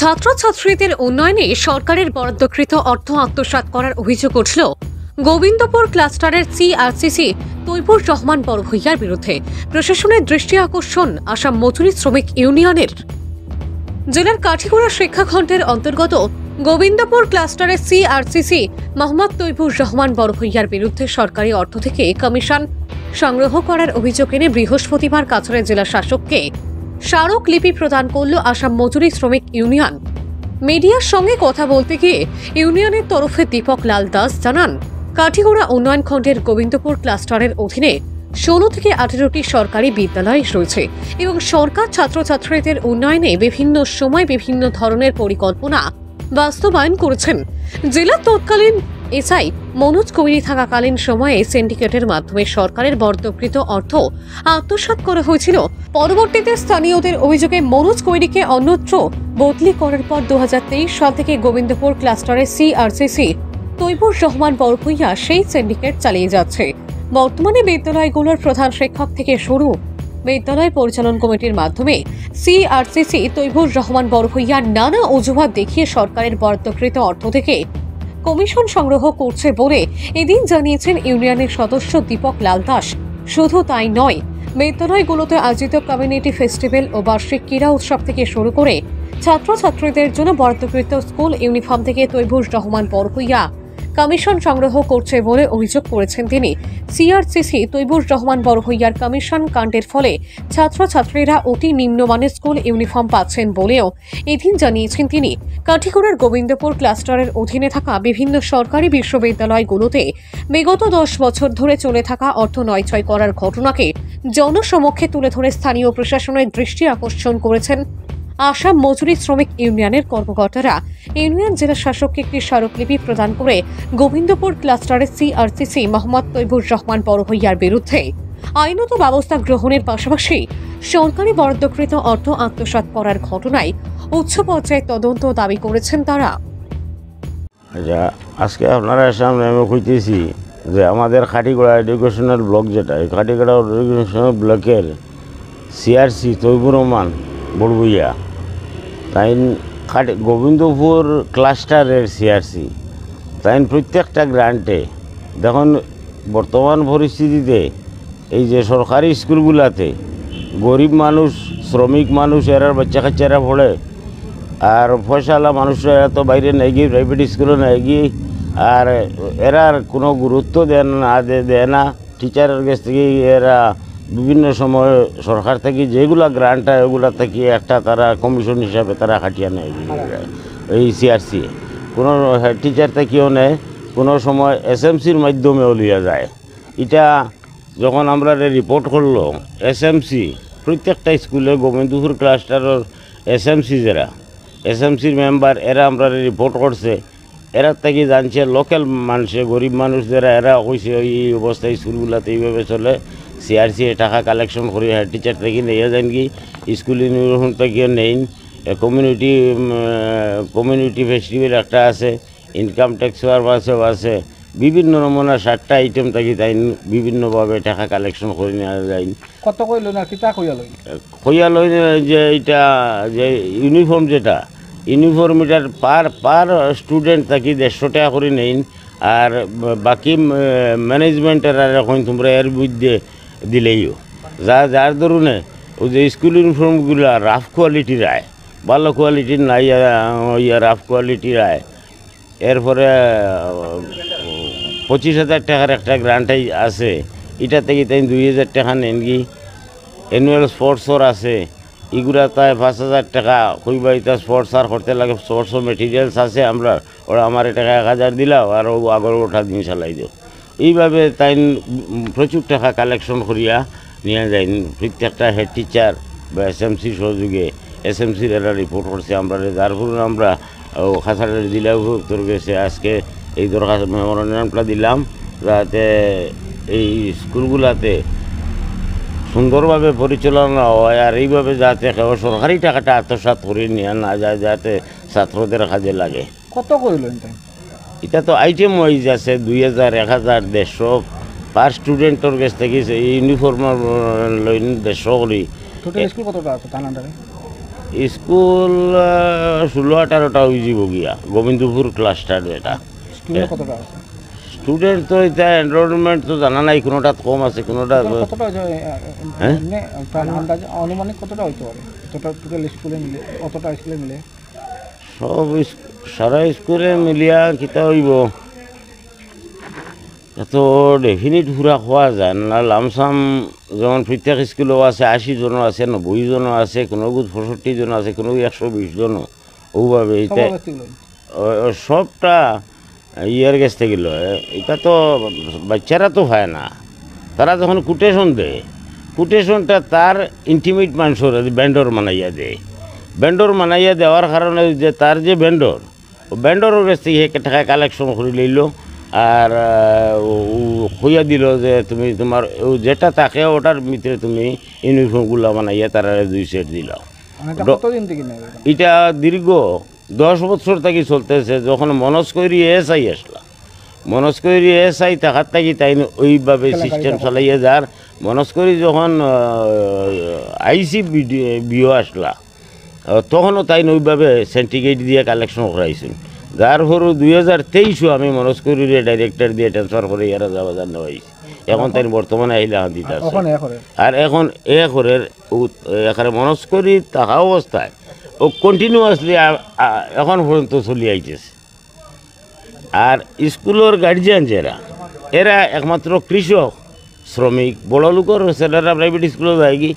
ছাত্রছাত্রীদের উন্নয়নে সরকারের বরাদ্দকৃত অর্থ আত্মসাৎ করার অভিযোগ উঠল গোবিন্দপুর ক্লাস্টারের সিআরসিসি তৈবুর রহমান বড়ভূঁইয়ার বিরুদ্ধে। প্রশাসনের দৃষ্টি আকর্ষণ আসাম মজুরি শ্রমিক ইউনিয়নের। জেলার কাঠিগড়া শিক্ষাখণ্ডের অন্তর্গত গোবিন্দপুর ক্লাস্টারের সিআরসিসি মোহাম্মদ তৈবুর রহমান বড়ভূঁইয়ার বিরুদ্ধে সরকারি অর্থ থেকে কমিশন সংগ্রহ করার অভিযোগ এনে বৃহস্পতিবার কাছাড়ে জেলা শাসককে স্মারকলিপি প্রদান করল আসাম মজুরি শ্রমিক ইউনিয়ন। মিডিয়ার সঙ্গে কথা বলতে গিয়ে ইউনিয়নের তরফে দীপক লাল দাস জানান, কাঠিগড়া উন্নয়ন খণ্ডের গোবিন্দপুর ক্লাস্টারের অধীনে 16 থেকে 18টি সরকারি বিদ্যালয় রয়েছে এবং সরকার ছাত্রছাত্রীদের উন্নয়নে বিভিন্ন সময় বিভিন্ন ধরনের পরিকল্পনা বাস্তবায়ন করেছেন। জেলার তৎকালীন এসআই মনোজ কৈরি থাকাকালীন সময়ে সিন্ডিকেটের মাধ্যমে সরকারের বরাদ্দকৃত অর্থ আত্মসাৎ করা হয়েছিল। পরবর্তীতে স্থানীয়দের অভিযোগে মনোজ কৈরিকে অন্যত্র বদলি করার পর 2023 সাল থেকে গোবিন্দপুর ক্লাস্টারের সিআরসিসি তৈবুর রহমান বড়ভূঁইয়া সেই সিন্ডিকেট চালিয়ে যাচ্ছে। বর্তমানে বিদ্যালয়গুলোর প্রধান শিক্ষক থেকে শুরু বিদ্যালয় পরিচালন কমিটির মাধ্যমে সিআরসিসি তৈবুর রহমান বড়ভূঁইয়া নানা অজুহাত দেখিয়ে সরকারের বরাদ্দকৃত অর্থ থেকে কমিশন সংগ্রহ করছে বলে এদিন জানিয়েছেন ইউনিয়নের সদস্য দীপক লাল দাস। শুধু তাই নয়, বিদ্যালয়গুলোতে আয়োজিত কমিউনিটি ফেস্টিভ্যাল ও বার্ষিক ক্রীড়া উৎসব থেকে শুরু করে ছাত্রছাত্রীদের জন্য বরাদ্দকৃত স্কুল ইউনিফর্ম থেকে তৈবুর রহমান বড়ভূঁইয়া কমিশন সংগ্রহ করছে বলে অভিযোগ করেছেন তিনি। সিআরসিসি তৈবুর রহমান বড়ভূঁইয়ার কমিশন কাণ্ডের ফলে ছাত্রছাত্রীরা অতি নিম্নমানের স্কুল ইউনিফর্ম পাচ্ছেন বলেও এদিন জানিয়েছেন তিনি। কাঠিগড়ার গোবিন্দপুর ক্লাস্টারের অধীনে থাকা বিভিন্ন সরকারি বিশ্ববিদ্যালয়গুলোতে বিগত 10 বছর ধরে চলে থাকা অর্থ নয়ছয় করার ঘটনাকে জনসমক্ষে তুলে ধরে স্থানীয় প্রশাসনের দৃষ্টি আকর্ষণ করেছেন আসাম মজুরি শ্রমিক ইউনিয়নের কর্মকর্তারা। ইউনিয়ন জেলা শাসককে একটি স্মারকলিপি প্রদান করে গোবিন্দপুর ক্লাস্টারের সিআরসিসি মোহাম্মদ তৈবুর রহমান বড়ভূঁইয়ার বিরুদ্ধে আইনত ব্যবস্থা গ্রহণের পাশাপাশি সরকারি বরাদ্দকৃত অর্থ আত্মসাৎ করার ঘটনায় উচ্চ পর্যায়ে তদন্ত দাবি করেছেন তারা। আজকে আপনারা সামনে আমি কইতেছি যে আমাদের কাঠিগড়া এডুকেশনাল ব্লক, যেটা এই কাঠিগড়া এডুকেশনাল ব্লকের সিআরসি তৈবুর রহমান বড়ভূঁইয়া তাই গোবিন্দপুর ক্লাস্টারের সিআরসি তাই প্রত্যেকটা গ্রান্টে দেখুন বর্তমান পরিস্থিতিতে এই যে সরকারি স্কুলগুলাতে গরিব মানুষ, শ্রমিক মানুষ, এরার বাচ্চা কাচ্চারা পড়ে, আর পয়সাওয়ালা মানুষরা এত বাইরে নেই গিয়ে প্রাইভেট স্কুলে নেই গিয়ে, আর এরার কোনো গুরুত্ব দেয় না। টিচারের কাছ থেকে এরা বিভিন্ন সময় সরকার থেকে যেগুলা গ্রান্ট হয় ওগুলা থেকে একটা তারা কমিশন হিসাবে তারা খাটিয়ে নেয় এই সিআরসি। কোনো হেড টিচার থেকেও নেয়, কোনো সময় এসএমসির মাধ্যমেও লিয়া যায়। এটা যখন আমরা রিপোর্ট করলো এসএমসি প্রত্যেকটা স্কুলে গোবিন্দপুর ক্লাস্টারের এসএমসি যারা এসএমসির মেম্বার এরা আমরা রিপোর্ট করছে, এরা থেকে জানছে লোকাল মানুষে গরিব মানুষ যারা এরা কইছে এই অবস্থায় স্কুলগুলোতে এইভাবে চলে। সিআরসি টাকা কালেকশন করে হেড টিচার থেকে নিয়ে যান কি স্কুল ইউনিফর্ম থেকে নেই। কমিউনিটি ফেস্টিভ্যাল একটা আছে, ইনকাম ট্যাক্স আছে, বিভিন্ন নমুনা 7টা আইটেম থাকি তাই বিভিন্নভাবে টাকা কালেকশন করে নেওয়া যায়। কত কইল না কিতা কইয়া লই যে এটা যে ইউনিফর্ম, যেটা ইউনিফর্ম এটার পার স্টুডেন্ট থাকি 150 টাকা করে নেই। আর বাকি ম্যানেজমেন্টের আর এখন তোমরা এর মধ্যে দিলেইও যার ধরুনে ওই যে স্কুল ইউনিফর্মগুলো রাফ কোয়ালিটির আয়, ভালো কোয়ালিটির নাই, রাফ কোয়ালিটির আয়। এরপরে 25,000 টাকার একটা গ্রান্টাই আছে, এটা থেকে তাই 2,000 টাকা নেন কি। অ্যানুয়াল স্পোর্টসর আছে, এগুলা তাই 5,000 টাকা কইবা। এটা স্পোর্টস আর করতে লাগে, স্পোর্টসও মেটেরিয়ালস আছে আমরা, ওরা আমার টাকা 1,000 দিলাও আর ও আগর ওঠা দিন চালাই দিও। এইভাবে তাই প্রচুর টাকা কালেকশন করিয়া নিয়ে যায় প্রত্যেকটা হেড টিচার বা এসএমসির সহযোগে। এসএমসির এরা রিপোর্ট করছে আমরা, যার ফলে আমরা খাসারের জেলা উত্তর গেছে আজকে এই দরখাস্ত মেমোরেন্ডামটা দিলাম, যাতে এই স্কুলগুলাতে সুন্দরভাবে পরিচালনা হয় আর এইভাবে যাতে কেউ সরকারি টাকাটা আত্মসাৎ করে নিয়ে না যায়, যাতে ছাত্রদের কাজে লাগে। কত কইল এটা তো আইটেম ওয়াইজ আছে, 2,000, 1,000, 150 পার স্টুডেন্টর কাছ থেকে ইউনিফর্ম লইন 150 করি। টোটাল স্কুল কতটা আছে থানাটারে? স্কুল 16-18টা হয়ে যাব গিয়া গোবিন্দপুর ক্লাস্টার যেটা স্টুডেন্ট কতটা আছে স্টুডেন্ট তো এটা এনরোলমেন্ট তো জানা নাই, কোনোটা কম আছে কোনোটা কতটা হয়েছে হ্যাঁ? এমনি একটা আন্দাজ আনুমানিক কতটা হইতে পারে কতটা টোটাল স্কুলে মিলে কতটা স্কুলে মিলে সব সারা স্কুলে মিলিয়া কিতা হইব এত ডেফিনিট পুরা খোয়া যায় না। লামসাম যেমন প্রত্যেক স্কুলেও আছে 80 জনও আছে, 90 জনও আছে, কোনো 65 জন আছে, কোনো 120 জনও ওভাবে এটা সবটা ইয়ার গেছ থেকে লয়। এটা তো বাচ্চারা তো হয় না, তারা যখন কোটেশন দেয় কোটেশনটা তার ইন্টিমেট মানুষের ব্যান্ডর মানাইয়া দেয়। ব্যান্ডর মানাইয়া দেওয়ার কারণে যে তার যে ব্যান্ডরের কাছ থেকে টাকা কালেকশন করে লইল আর হইয়া দিল যে তুমি তোমার যেটা থাকে ওটার ভিতরে তুমি ইউনিফর্মগুলো বানাইয়া তারা 2 সেট দিল। কতদিন থেকে নেবে এটা দীর্ঘ 10 বছর থেকে চলতেছে। যখন মনোজ কৈরি এসআই আসলা, মনোজ কৈরি এসআই থাকার থাকি তাই ওইভাবে সিস্টেম চালাইয়া যার। মনোজ কৈরি যখন আইসি বিও আসলা তখনও তাই ওইভাবে সেন্টিগ্রেড দিয়ে কালেকশন করাইছিল। যার পর 2023 আমি মনোজ কৈরিরে ডাইরেক্টর দিয়ে ট্রান্সফার করে ইয়ারা যাওয়া জান হয়েছি। এখন তাই বর্তমানে আহিলা দিতে আছে। আর এখন এখানে মনোজ কৈরি থাকা অবস্থায় ও কন্টিনিউয়াসলি এখন পর্যন্ত চলি আইতেছে। আর স্কুলের গার্জিয়ান এরা একমাত্র কৃষক শ্রমিক, বড় লোকের ছেলেরা প্রাইভেট স্কুলে যায় কি,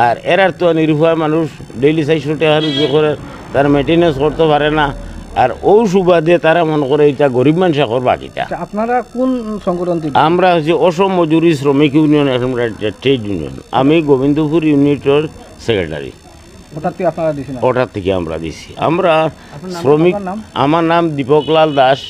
আর এরার তো নিরুপায় মানুষ ডেইলি 400 টাকা রুজি করে, তার মেনটেন্যান্স করতে পারে না। আর ও সুবাদে তারা মনে করে এটা গরিব মানুষ এখন বাকিটা। আপনারা কোন সংগঠন থেকে? আমরা হচ্ছে অসম মজুরি শ্রমিক ইউনিয়ন, ট্রেড ইউনিয়ন। আমি গোবিন্দপুর ইউনিটের সেক্রেটারি। ওটার থেকে আপনারা দিয়েছেন? ওটার থেকে আমরা দিছি। আমরা শ্রমিক, আমার নাম দীপকলাল দাস।